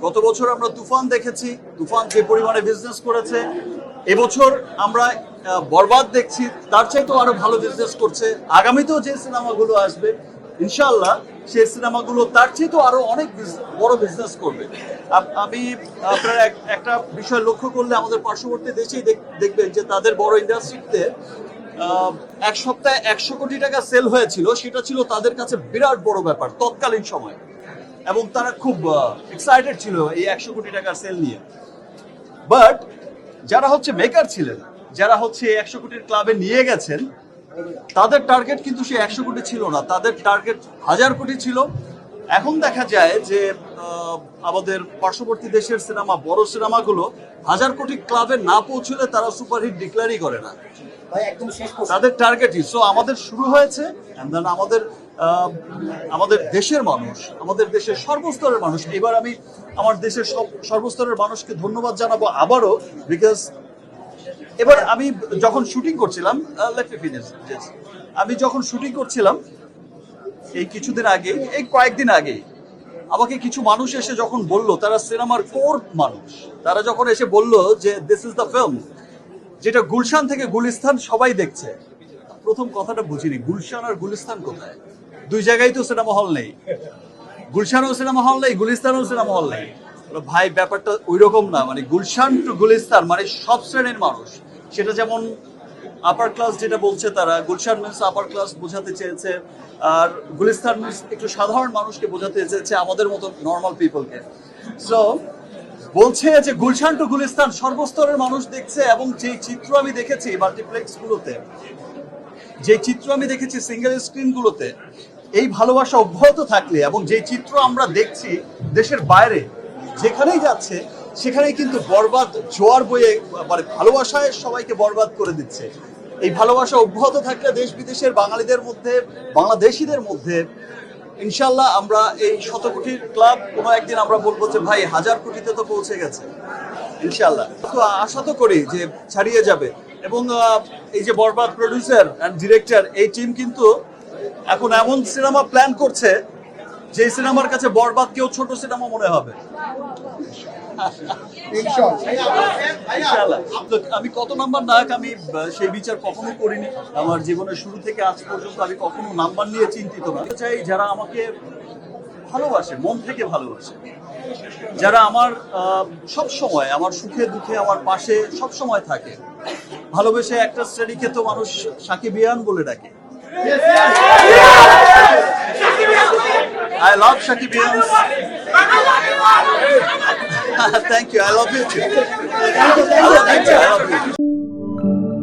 গত বছর আমরা তুফান দেখেছি, তুফান যে পরিমাণে বিজনেস করেছে। এবছর আমরা বরবাদ দেখছি, তার চাইতেও আরো ভালো বিজনেস করছে। আগামীতেও যে সিনেমাগুলো আসবে ইনশাআল্লাহ সেই সিনেমাগুলো তার চাইতেও আরো অনেক বড় বিজনেস করবে। আমি আপনারা একটা বিষয় লক্ষ্য করলে আমাদের পার্শ্ববর্তী দেশেই দেখবেন যে তাদের বড় ইন্ডাস্ট্রিতে এক সপ্তাহে 100 কোটি টাকা সেল হয়েছিল, সেটা ছিল তাদের কাছে বিরাট বড় ব্যাপার তৎকালীন সময়, এবং তারা খুব এক্সাইটেড ছিল এই 100 কোটি টাকার সেল নিয়ে। বাট যারা হচ্ছে মেকার ছিলেন, যারা হচ্ছে 100 কোটির ক্লাবে নিয়ে গেছেন, তাদের টার্গেট কিন্তু সে 100 কোটি ছিল না, তাদের টার্গেট 1000 কোটি ছিল। এখন দেখা যায় যে আমাদের পার্শ্ববর্তী দেশের সিনেমা, বড় সিনেমাগুলো 1000 কোটি ক্লাবে না পৌঁছলে তারা সুপারহিট ডিক্লেয়ারই করে না, তাদের টার্গেটই। সো আমাদের শুরু হয়েছে, আমাদের দেশের মানুষ, আমাদের দেশের সর্বস্তরের মানুষ, এবার আমি আমার দেশের সর্বস্তরের মানুষকে ধন্যবাদ জানাবো আবারও, বিকজ এবার আমি যখন শুটিং করছিলাম, আমি যখন শুটিং করছিলাম এই কিছুদিন আগে, এই কয়েকদিন আগে আমাকে কিছু মানুষ এসে যখন বললো, তারা সিনেমার কোর মানুষ, তারা যখন এসে বললো যে দিস ইজ দ্য ফিল্ম যেটা গুলশান থেকে গুলিস্তান সবাই দেখছে। প্রথম কথাটা বুঝিনি, গুলশান আর গুলিস্তান কোথায়? দুই জায়গায় তো সিনেমা হল নেই, গুলশানও সিনেমা হল নেই, গুলিস্তানও সিনেমা হল নেই। ভাই ব্যাপারটা ওই রকম না, মানে গুলশান টু গুলিস্তান মানে সব শ্রেণীর মানুষ। সেটা যেমন আপার ক্লাস যেটা বলছে তারা, গুলশান মিন্স আপার ক্লাস বোঝাতে চেয়েছে, আর গুলিস্তান মিন্স একটু সাধারণ মানুষকে বোঝাতে চেয়েছে, আমাদের মতো নর্মাল পিপলকে। সো বলছে যে গুলশান টু গুলিস্তান সর্বস্তরের মানুষ দেখছে, এবং যে চিত্র আমি দেখেছি মাল্টিপ্লেক্স গুলোতে, যে চিত্র আমি দেখেছি সিঙ্গেল স্ক্রিন গুলোতে, এই ভালোবাসা অব্যাহত থাকলে, এবং যে চিত্র আমরা দেখছি দেশের বাইরে যেখানেই যাচ্ছে সেখানেই কিন্তু বরবাদ জোয়ার বয়ে, মানে ভালোবাসায় সবাইকে বরবাদ করে দিচ্ছে। এই ভালোবাসা অব্যাহত থাকলে দেশ বিদেশের বাঙালিদের মধ্যে, বাংলাদেশিদের মধ্যে ইনশাল্লাহ আমরা এই 100 কোটির ক্লাব কোনো একদিন আমরা বলবো যে ভাই 1000 কোটিতে তো পৌঁছে গেছে ইনশাল্লাহ। তো আশা তো করি যে ছাড়িয়ে যাবে। এবং এই যে বরবাদ প্রডিউসার অ্যান্ড ডিরেক্টর, এই টিম কিন্তু এখন এমন সিনেমা প্ল্যান করছে যে সিনেমার কাছে বরবাদ কেউ ছোট সিনেমা মনে হবে। আমি কত নাম্বার নায়ক আমি সেই বিচার কখনো করিনি আমার জীবনের শুরু থেকে আজ পর্যন্ত। আমি কখনো নাম্বার নিয়ে চিন্তিত না। চাই যারা আমাকে ভালোবাসে, মন থেকে ভালোবাসে, যারা আমার সব সময় আমার সুখে দুঃখে আমার পাশে সব সময় থাকে। ভালোবেসে একটা শ্রেণীকে তো মানুষ সাকিবিয়ান বলে ডাকে। I love Shakibians. Thank you. I love you too. I love you too. I love you.